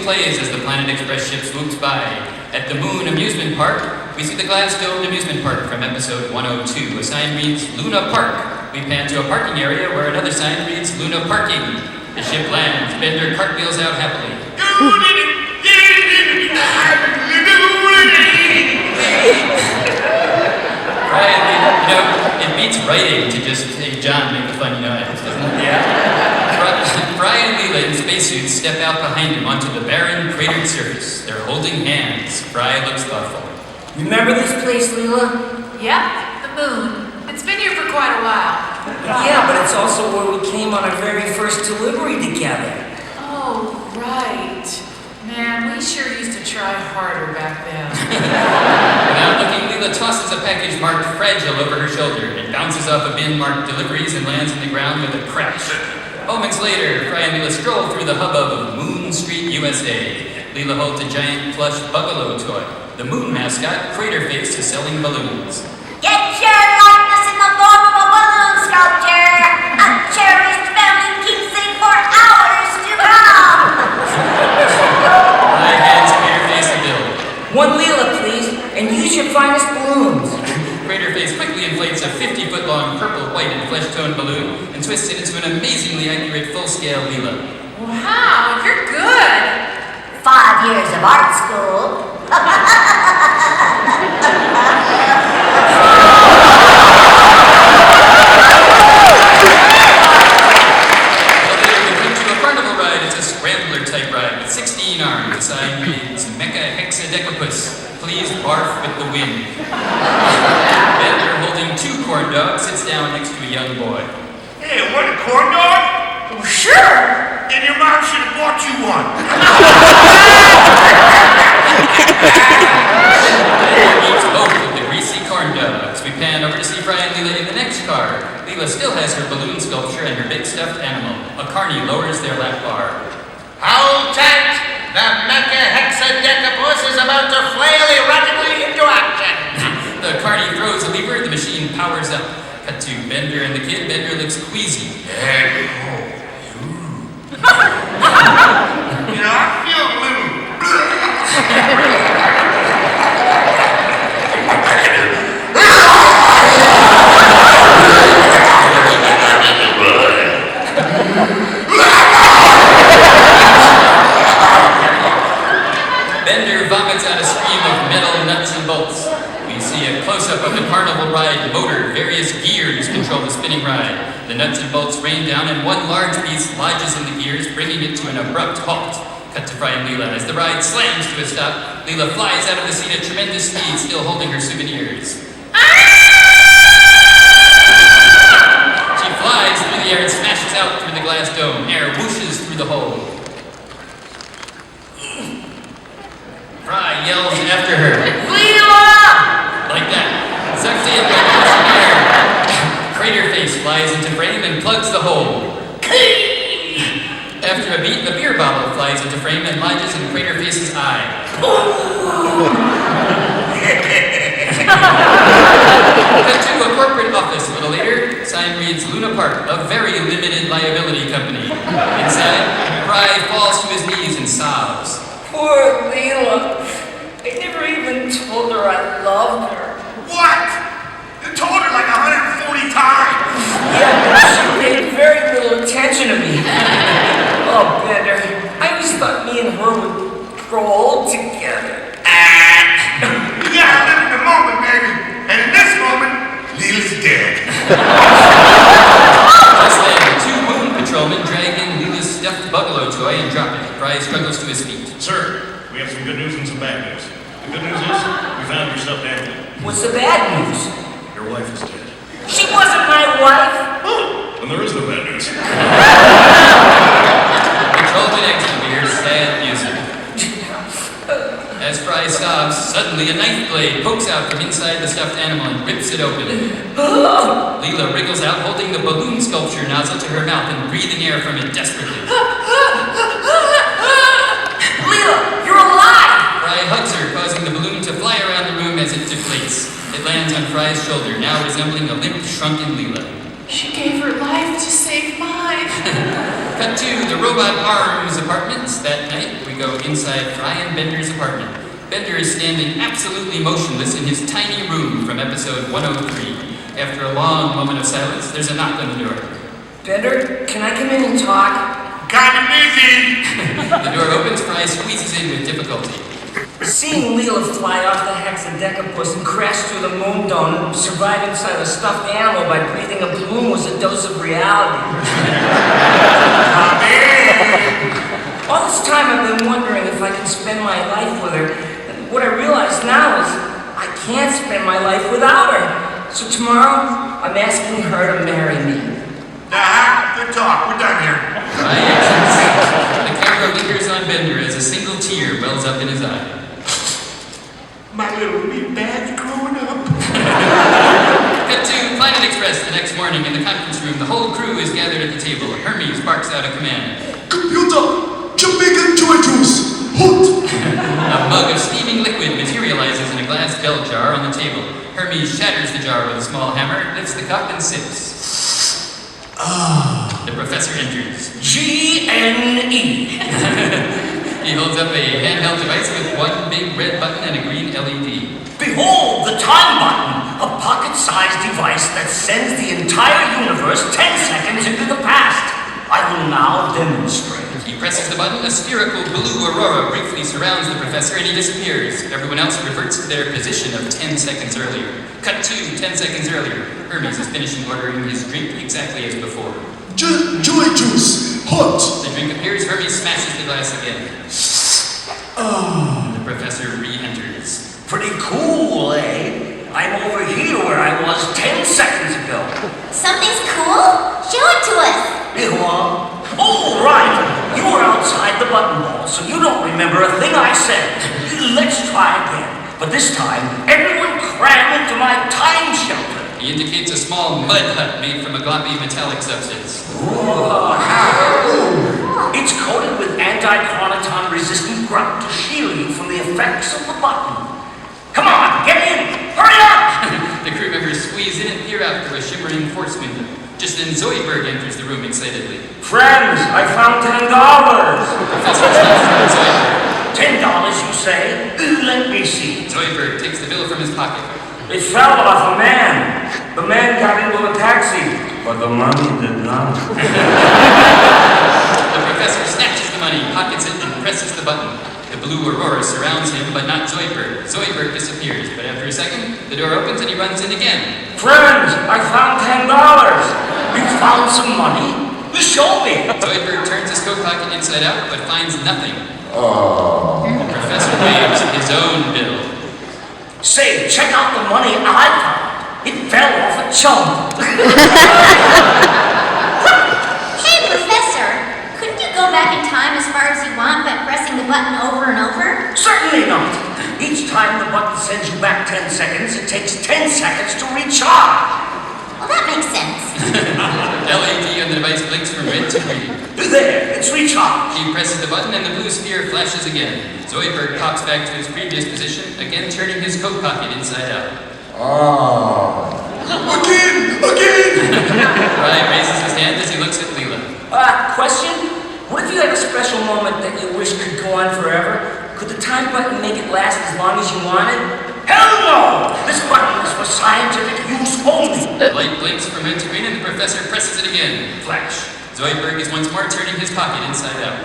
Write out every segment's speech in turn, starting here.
Plays as the Planet Express ship swoops by. At the Moon Amusement Park, we see the glass-domed amusement park from episode 102. A sign reads Luna Park. We pan to a parking area where another sign reads Luna Parking. The ship lands. Bender cartwheels out happily. Right, it beats writing to just say, John, make a funny noise, doesn't it? Yeah. Fry and Leela in spacesuits step out behind him onto the barren, cratered surface. They're holding hands. Fry looks thoughtful. Remember this place, Leela? Yep, the moon. It's been here for quite a while. Yeah, but it's also where we came on our very first delivery together. Oh, right. Man, we sure used to try harder back then. Without looking, Leela tosses a package marked Fragile over her shoulder. It bounces off a bin marked Deliveries and lands on the ground with a crash. Moments later, Fry and Leela stroll through the hubbub of Moon Street, USA. Leela holds a giant plush buffalo toy. The moon mascot, Craterface, is selling balloons. Get your likeness in the form of a balloon sculpture. A cherished family keepsake for hours to come. Fry hands Craterface a bill. One Leela, please, and use your finest balloons. Craterface quickly inflates a 50-foot-long purple, white, and flesh-toned balloon and twists it into an amazingly accurate full-scale Leela. Wow, you're good. 5 years of art school. To a carnival ride, it's a scrambler-type ride with 16 arms. The sign reads Mecha Hexadecapus. Please barf with the wind. Bender, holding 2 corn dogs, sits down next to a young boy. Hey, want a corn dog? Well, sure. Then your mom should have bought you one. Bender eats both of the greasy corn dogs. We pan over to see Fry and Leela in the next car. Leela still has her balloon sculpture and her big stuffed animal. A carny lowers their lap bar. Hold tight! The Mecha Hexadecapus is about to flail erratically into action! The carny throws a lever, the machine powers up. Cut to Bender and the kid. Bender looks queasy. I feel a little... Bender vomits out a stream of metal nuts and bolts. We see a close-up of the carnival ride motor. Various gears control the spinning ride. The nuts and bolts rain down and one large piece lodges in the gears, bringing it to an abrupt halt. Cut to Fry and Leela. As the ride slams to a stop, Leela flies out of the seat at tremendous speed, still holding her souvenirs. She flies through the air and smashes out through the glass dome. Air whooshes through the hole. Fry yells after her. Leela! Like that. Sucked in by the ocean air. Craterface flies into frame and plugs the hole. After a beat, the beer bottle flies into frame and lodges in Craterface's eye. Cut to a corporate office a little later. Sign reads Luna Park, a very limited liability company. Inside, Fry falls to his knees and sobs. Poor Leela. I never even told her I loved her. What? You told her like 140 times. Yeah, but she paid very little attention to me. Oh, Bender, I always thought me and her would grow old together. You gotta live in the moment, baby. And in this moment, Leela's dead. Just then, 2 moon patrolmen drag in Leela's stuffed buffalo toy and drop it. Fry struggles to his feet. Sir, we have some good news and some bad news. The good news is, we found your stuffed animal. What's the bad news? Your wife is dead. She wasn't my wife. Oh, then there is no bad news. Patrolman Extra sad music. As Fry sobs, suddenly a knife blade pokes out from inside the stuffed animal and rips it open. Leela wriggles out, holding the balloon sculpture nozzle to her mouth and breathing air from it desperately. Leela, you're alive! Fry hugs her, causing the balloon to fly around the room as it deflates. It lands on Fry's shoulder, now resembling a limp, shrunken Leela. She gave her life to save mine. Cut to the Robot Arms apartments. That night, we go inside Fry and Bender's apartment. Bender is standing absolutely motionless in his tiny room from episode 103. After a long moment of silence, there's a knock on the door. Bender, can I come in and talk? Kinda busy. The door opens, Fry squeezes in with difficulty. Seeing Leela fly off the hexadecapus and crash through the moon dome and survive inside a stuffed animal by breathing a balloon was a dose of reality. All this time I've been wondering if I can spend my life with her. And what I realize now is I can't spend my life without her. So tomorrow, I'm asking her to marry me. Good talk. We're done here. Fry exits. The camera lingers on Bender as a single tear wells up in his eye. My little wee bad's growing up. Cut to Planet Express the next morning in the conference room. The whole crew is gathered at the table. Hermes barks out a command. Computer, Jamaican joy juice, hot. A mug of steaming liquid materializes in a glass bell jar on the table. Hermes shatters the jar with a small hammer, lifts the cup, and sips. The professor enters. G-N-E. He holds up a handheld device with one big red button and a green LED. Behold the time button, a pocket-sized device that sends the entire universe 10 seconds into the past. I will now demonstrate. He presses the button, a spherical blue aurora briefly surrounds the professor and he disappears. Everyone else reverts to their position of 10 seconds earlier. Cut to 10 seconds earlier. Hermes is finishing ordering his drink exactly as before. Joy juice, hot. The drink appears, Hermes smashes the glass again. The professor re-enters. Pretty cool, eh? I'm over here where I was 10 seconds ago. Something's cool? Show it to us. You are? Oh, right. You were outside the button ball, so you don't remember a thing I said. Let's try again. But this time, everyone cram into my time shelter. He indicates a small mud hut made from a gloppy metallic substance. It's coated with anti-chronoton resistant grunt to shield you from the effects of the button. Come on, get in! Hurry up! The crew members squeeze in and peer out through a shimmering force window. Just then Zoidberg enters the room excitedly. Friends, I found $10. Professor stops Zoidberg. $10, you say? Let me see. Zoidberg takes the bill from his pocket. It fell off a man. The man got into a taxi, but the money did not. The professor snatches the money, pockets it, and presses the button. The blue aurora surrounds him, but not Zoidberg. Zoidberg disappears, but after a second, the door opens and he runs in again. Friends, I found $10. You found some money? You show me. Zoidberg turns his coat pocket inside out, but finds nothing. The professor waves his own bill. Say, check out the money I found. It fell off a chump. Hey, Professor, couldn't you go back in time as far as you want by pressing the button over and over? Certainly not. Each time the button sends you back 10 seconds, it takes 10 seconds to recharge. Well, that makes sense. LED on the device blinks from red to green. There, it's recharged. He presses the button and the blue sphere flashes again. Zoidberg pops back to his previous position, again turning his coat pocket inside out. Again! Ryan raises his hand as he looks at Leela. Question? What if you had a special moment that you wish could go on forever? Could the time button make it last as long as you wanted? Hell no! This button is for scientific use only. The light blinks from red to green and the professor presses it again. Flash. Zoidberg is once more turning his pocket inside out.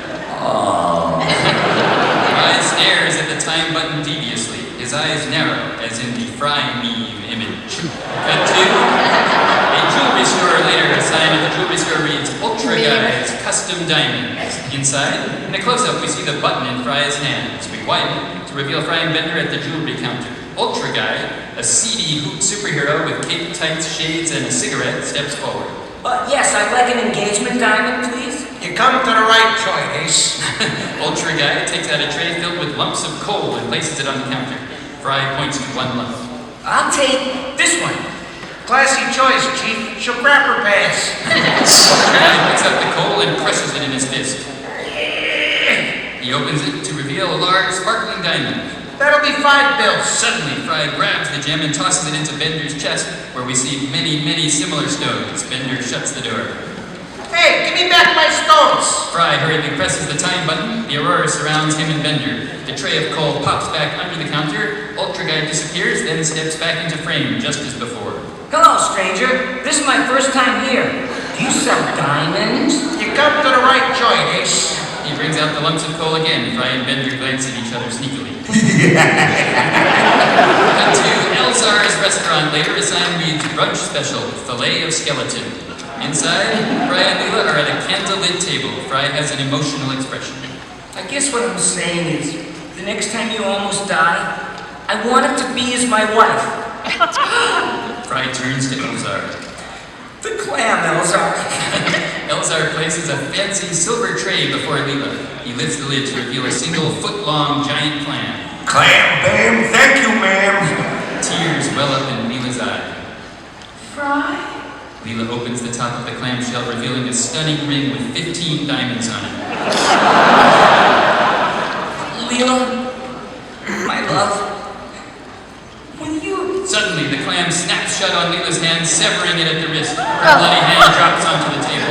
Ryan stares at the time button deviously. His eyes narrow, as in the Fry meme image. Cut to a jewelry store later. A sign at the jewelry store reads, Ultra Guys, Custom Diamonds. Inside, in a close-up, we see the button in Fry's hands. We widen to reveal Fry and Bender at the jewelry counter. Ultra Guy, a seedy hoot superhero with cape, tights, shades, and a cigarette, steps forward. Yes, I'd like an engagement diamond, please. You come to the right choice. Ultra Guy takes out a tray filled with lumps of coal and places it on the counter. Fry points to one lump. I'll take this one. Classy choice, Chief. She'll grab her pass. Ultra Guy picks up the coal and crushes it in his fist. He opens it to reveal a large, sparkling diamond. That'll be 5 bills. Suddenly, Fry grabs the gem and tosses it into Bender's chest, where we see many, many similar stones. Bender shuts the door. Hey, Hey, give me back my stones! Fry hurriedly presses the time button. The Aurora surrounds him and Bender. The tray of coal pops back under the counter. Ultra Guy disappears, then steps back into frame just as before. Hello, stranger. This is my first time here. Do you sell diamonds? You come to the right joint, Ace. He brings out the lumps of coal again. Fry and Bender glance at each other sneakily. Cut to Elzar's restaurant. Later, a sign reads brunch special, filet of skeleton. Inside, Fry and Leela are at a candlelit table. Fry has an emotional expression. I guess what I'm saying is, the next time you almost die, I want it to be as my wife. Fry turns to Elzar. The clam, Elzar. Elzar places a fancy silver tray before Leela. He lifts the lid to reveal a single foot-long giant clam. Clam, ma'am. Thank you, ma'am. Tears well up in Leela's eye. Fry? Leela opens the top of the clamshell, revealing a stunning ring with 15 diamonds on it. Leela, my love, will you... Suddenly, the clam snaps shut on Leela's hand, severing it at the wrist. Her bloody hand drops onto the table.